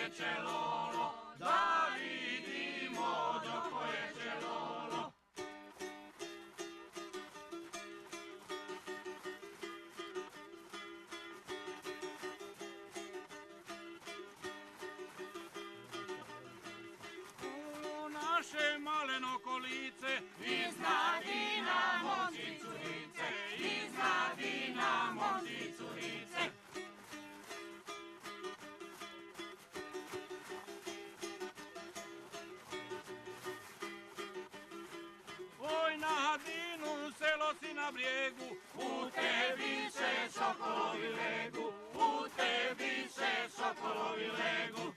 će lolo, da vidimo do koje će lolo. Naše maleno kolice, iznadi nam momci curice, iznadi nam momci curice. Oj, na Hadinu, selo si na brijegu, u tebi se sokolovi legu, u tebi se sokolovi legu.